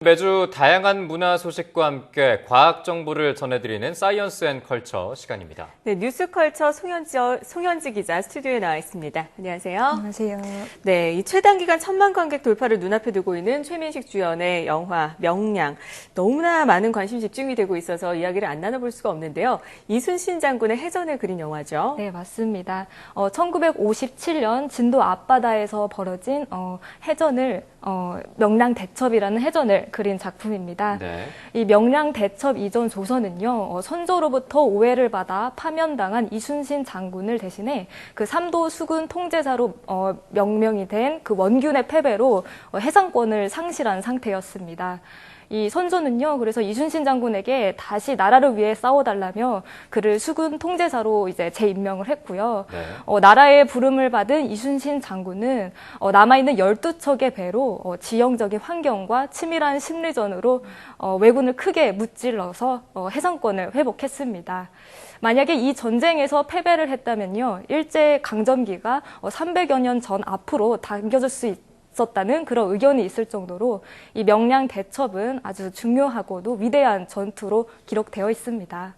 매주 다양한 문화 소식과 함께 과학 정보를 전해드리는 사이언스 앤 컬처 시간입니다. 네, 뉴스컬처 송현지 기자 스튜디오에 나와 있습니다. 안녕하세요. 안녕하세요. 네, 이 최단 기간 1000만 관객 돌파를 눈앞에 두고 있는 최민식 주연의 영화 명량. 너무나 많은 관심 집중이 되고 있어서 이야기를 안 나눠볼 수가 없는데요. 이순신 장군의 해전을 그린 영화죠. 네, 맞습니다. 1957년 진도 앞바다에서 벌어진 해전을 명량 대첩이라는 해전을 그린 작품입니다. 네. 이 명량 대첩 이전 조선은요, 선조로부터 오해를 받아 파면당한 이순신 장군을 대신해 그 삼도 수군 통제사로 명명이 된 그 원균의 패배로 해상권을 상실한 상태였습니다. 이 선조는요, 그래서 이순신 장군에게 다시 나라를 위해 싸워달라며 그를 수군 통제사로 이제 재임명을 했고요. 네. 나라의 부름을 받은 이순신 장군은 남아있는 12척의 배로 지형적인 환경과 치밀한 심리전으로 왜군을 크게 무찔러서 해상권을 회복했습니다. 만약에 이 전쟁에서 패배를 했다면요, 일제 강점기가 300여 년 전 앞으로 당겨질 수 있었다는 그런 의견이 있을 정도로 이 명량 대첩은 아주 중요하고도 위대한 전투로 기록되어 있습니다.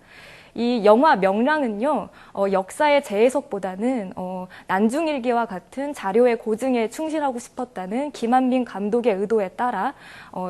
이 영화 명량은요, 역사의 재해석보다는 난중일기와 같은 자료의 고증에 충실하고 싶었다는 김한민 감독의 의도에 따라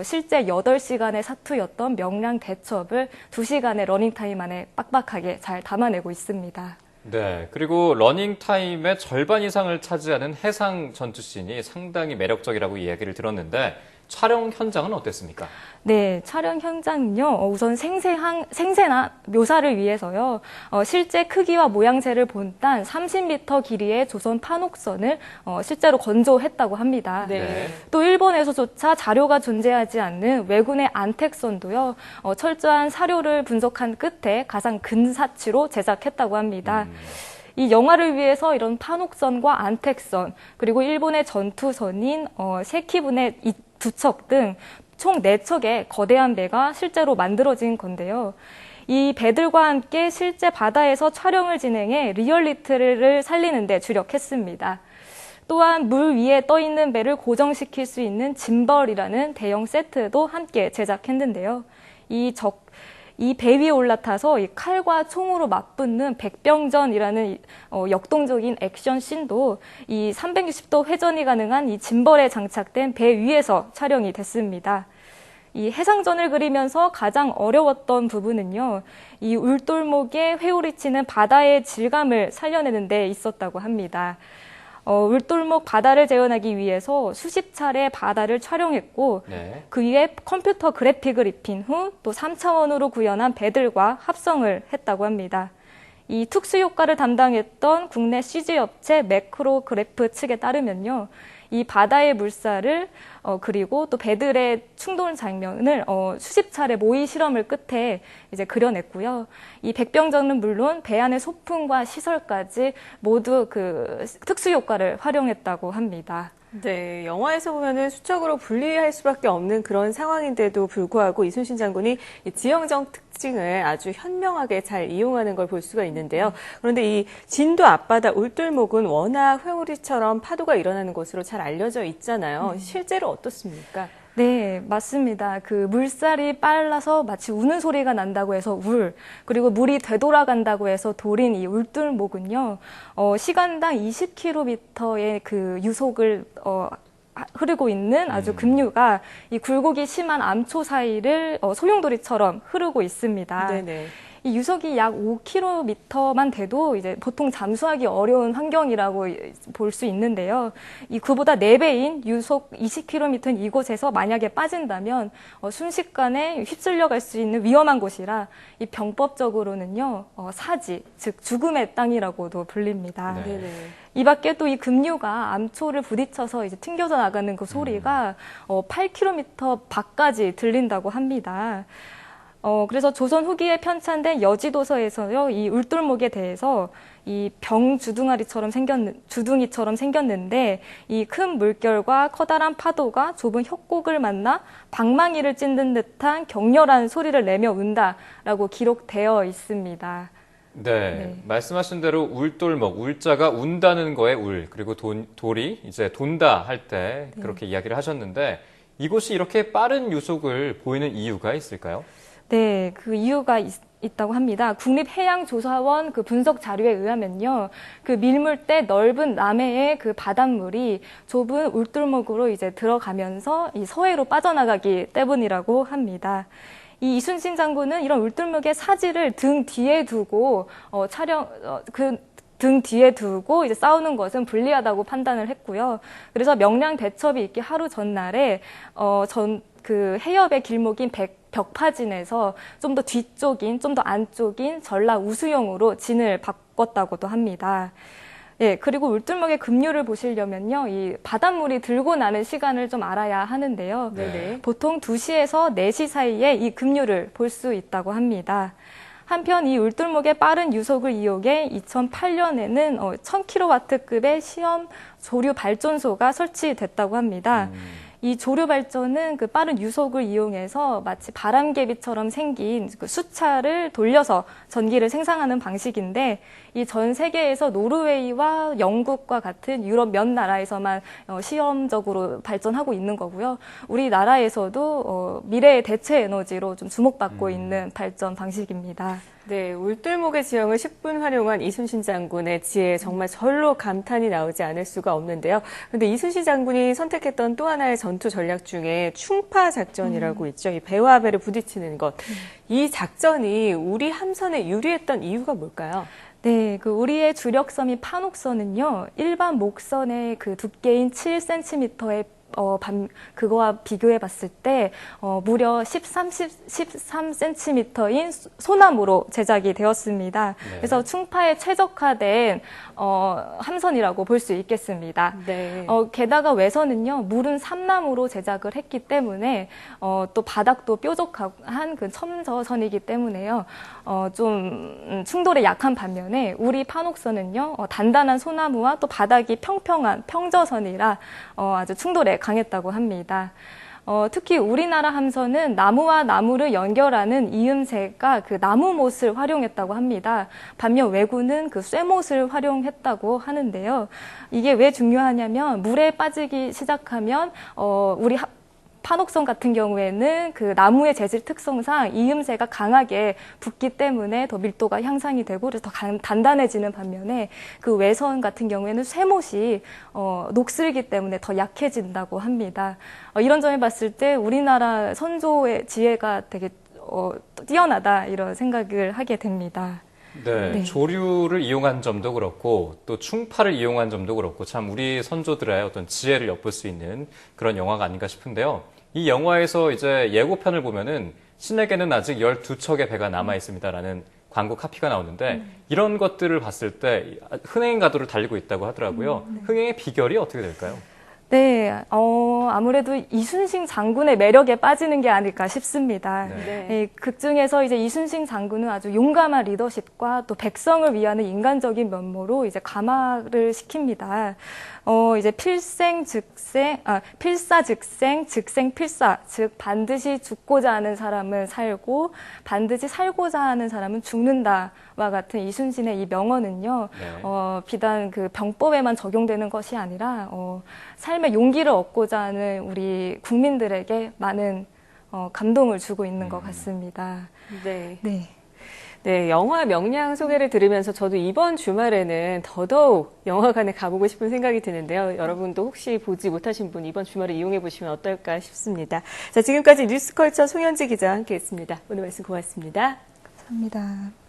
실제 8시간의 사투였던 명량 대첩을 2시간의 러닝타임 안에 빡빡하게 잘 담아내고 있습니다. 네. 그리고 러닝타임의 절반 이상을 차지하는 해상 전투씬이 상당히 매력적이라고 이야기를 들었는데 촬영 현장은 어땠습니까? 네, 촬영 현장은요, 우선 생생한 묘사를 위해서요, 실제 크기와 모양새를 본딴 30m 길이의 조선 판옥선을 실제로 건조했다고 합니다. 네. 또 일본에서조차 자료가 존재하지 않는 왜군의 안택선도요, 철저한 사료를 분석한 끝에 가장 근사치로 제작했다고 합니다. 이 영화를 위해서 이런 판옥선과 안택선, 그리고 일본의 전투선인 세키분의 이 2척 등 총 4척의 거대한 배가 실제로 만들어진 건데요. 이 배들과 함께 실제 바다에서 촬영을 진행해 리얼리티를 살리는 데 주력했습니다. 또한 물 위에 떠 있는 배를 고정시킬 수 있는 짐벌이라는 대형 세트도 함께 제작했는데요. 이 배 위에 올라타서 이 칼과 총으로 맞붙는 백병전이라는 역동적인 액션 씬도 이 360도 회전이 가능한 이 짐벌에 장착된 배 위에서 촬영이 됐습니다. 이 해상전을 그리면서 가장 어려웠던 부분은요, 이 울돌목에 회오리치는 바다의 질감을 살려내는 데 있었다고 합니다. 울돌목 바다를 재현하기 위해서 수십 차례 바다를 촬영했고, 네. 그 위에 컴퓨터 그래픽을 입힌 후 또 3차원으로 구현한 배들과 합성을 했다고 합니다. 이 특수 효과를 담당했던 국내 CG 업체 매크로그래프 측에 따르면요, 이 바다의 물살을 그리고 또 배들의 충돌 장면을 수십 차례 모의 실험을 끝에 이제 그려냈고요. 이 백병전은 물론 배 안의 소품과 시설까지 모두 그 특수 효과를 활용했다고 합니다. 네, 영화에서 보면은 수적으로 분리할 수밖에 없는 그런 상황인데도 불구하고 이순신 장군이 이 지형적 특징을 아주 현명하게 잘 이용하는 걸 볼 수가 있는데요. 그런데 이 진도 앞바다 울돌목은 워낙 회오리처럼 파도가 일어나는 곳으로 잘 알려져 있잖아요. 실제로 어떻습니까? 네, 맞습니다. 그 물살이 빨라서 마치 우는 소리가 난다고 해서 그리고 물이 되돌아간다고 해서 돌인 이 울돌목은요, 시간당 20km의 그 유속을 흐르고 있는 아주 급류가 이 굴곡이 심한 암초 사이를 소용돌이처럼 흐르고 있습니다. 네네. 이 유속이 약 5km만 돼도 이제 보통 잠수하기 어려운 환경이라고 볼 수 있는데요. 그보다 4배인 유속 20km인 이곳에서 만약에 빠진다면 순식간에 휩쓸려 갈 수 있는 위험한 곳이라 이 병법적으로는요, 사지, 즉 죽음의 땅이라고도 불립니다. 네. 네네. 이 밖에 또 이 급류가 암초를 부딪혀서 이제 튕겨져 나가는 그 소리가 8km 밖까지 들린다고 합니다. 그래서 조선 후기에 편찬된 여지도서에서요, 이 울돌목에 대해서 이 주둥이처럼 생겼는데 이 큰 물결과 커다란 파도가 좁은 협곡을 만나 방망이를 찢는 듯한 격렬한 소리를 내며 운다라고 기록되어 있습니다. 네. 말씀하신 대로 울돌목, 울자가 운다는 거에 울, 그리고 돌이 이제 돈다 할 때 그렇게 이야기를 하셨는데 이곳이 이렇게 빠른 유속을 보이는 이유가 있을까요? 네, 그 이유가 있다고 합니다. 국립해양조사원 그 분석 자료에 의하면요, 그 밀물대 넓은 남해의 그 바닷물이 좁은 울돌목으로 이제 들어가면서 이 서해로 빠져나가기 때문이라고 합니다. 이 이순신 장군은 이런 울돌목의 사지를 등 뒤에 두고 등 뒤에 두고 이제 싸우는 것은 불리하다고 판단을 했고요. 그래서 명량 대첩이 있기 하루 전날에 그 해협의 길목인 벽파진에서 좀 더 뒤쪽인, 좀 더 안쪽인 전라 우수영으로 진을 바꿨다고도 합니다. 예, 그리고 울돌목의 급류를 보시려면요, 이 바닷물이 들고 나는 시간을 좀 알아야 하는데요. 네네. 보통 2시에서 4시 사이에 이 급류를 볼 수 있다고 합니다. 한편 이 울돌목의 빠른 유속을 이용해 2008년에는 1000kW급의 시험 조류 발전소가 설치됐다고 합니다. 이 조류 발전은 그 빠른 유속을 이용해서 마치 바람개비처럼 생긴 그 수차를 돌려서 전기를 생산하는 방식인데, 이 전 세계에서 노르웨이와 영국과 같은 유럽 몇 나라에서만 시험적으로 발전하고 있는 거고요. 우리나라에서도 미래의 대체 에너지로 좀 주목받고 있는 발전 방식입니다. 네, 울돌목의 지형을 10분 활용한 이순신 장군의 지혜에 정말 절로 감탄이 나오지 않을 수가 없는데요. 그런데 이순신 장군이 선택했던 또 하나의 전투 전략 중에 충파 작전이라고 있죠. 이 배와 배를 부딪히는 것. 이 작전이 우리 함선에 유리했던 이유가 뭘까요? 네, 그 우리의 주력섬인 판옥선은요, 일반 목선의 그 두께인 7cm의 그거와 비교해 봤을 때, 무려 13cm인 소나무로 제작이 되었습니다. 네. 그래서 충파에 최적화된, 함선이라고 볼 수 있겠습니다. 네. 게다가 외선은요, 물은 삼나무로 제작을 했기 때문에, 또 바닥도 뾰족한 그 첨저선이기 때문에요, 좀, 충돌에 약한 반면에, 우리 판옥선은요, 단단한 소나무와 또 바닥이 평평한 평저선이라, 아주 충돌에 강했다고 합니다. 특히 우리나라 함선은 나무와 나무를 연결하는 이음새가 그 나무못을 활용했다고 합니다. 반면 외구는 그 쇠못을 활용했다고 하는데요. 이게 왜 중요하냐면, 물에 빠지기 시작하면 우리 판옥선 같은 경우에는 그 나무의 재질 특성상 이음새가 강하게 붙기 때문에 더 밀도가 향상이 되고 그래서 더 단단해지는 반면에, 그 외선 같은 경우에는 쇠못이 녹슬기 때문에 더 약해진다고 합니다. 이런 점을 봤을 때 우리나라 선조의 지혜가 되게 뛰어나다, 이런 생각을 하게 됩니다. 네, 네. 조류를 이용한 점도 그렇고 또 충파를 이용한 점도 그렇고 참 우리 선조들의 어떤 지혜를 엿볼 수 있는 그런 영화가 아닌가 싶은데요. 이 영화에서 이제 예고편을 보면은 신에게는 아직 12척의 배가 남아 있습니다라는 광고 카피가 나오는데, 이런 것들을 봤을 때 흥행 가도를 달리고 있다고 하더라고요. 흥행의 비결이 어떻게 될까요? 네, 아무래도 이순신 장군의 매력에 빠지는 게 아닐까 싶습니다. 네. 네, 극 중에서 이제 이순신 장군은 아주 용감한 리더십과 또 백성을 위하는 인간적인 면모로 이제 감화를 시킵니다. 이제 필사즉생, 즉생필사, 즉 반드시 죽고자 하는 사람은 살고 반드시 살고자 하는 사람은 죽는다와 같은 이순신의 이 명언은요, 네. 비단 그 병법에만 적용되는 것이 아니라 삶의 용기를 얻고자 하는 우리 국민들에게 많은 감동을 주고 있는 것 같습니다. 네. 네. 네, 영화 명량 소개를 들으면서 저도 이번 주말에는 더더욱 영화관에 가보고 싶은 생각이 드는데요. 여러분도 혹시 보지 못하신 분 이번 주말에 이용해 보시면 어떨까 싶습니다. 자, 지금까지 뉴스컬처 송현지 기자와 함께했습니다. 오늘 말씀 고맙습니다. 감사합니다.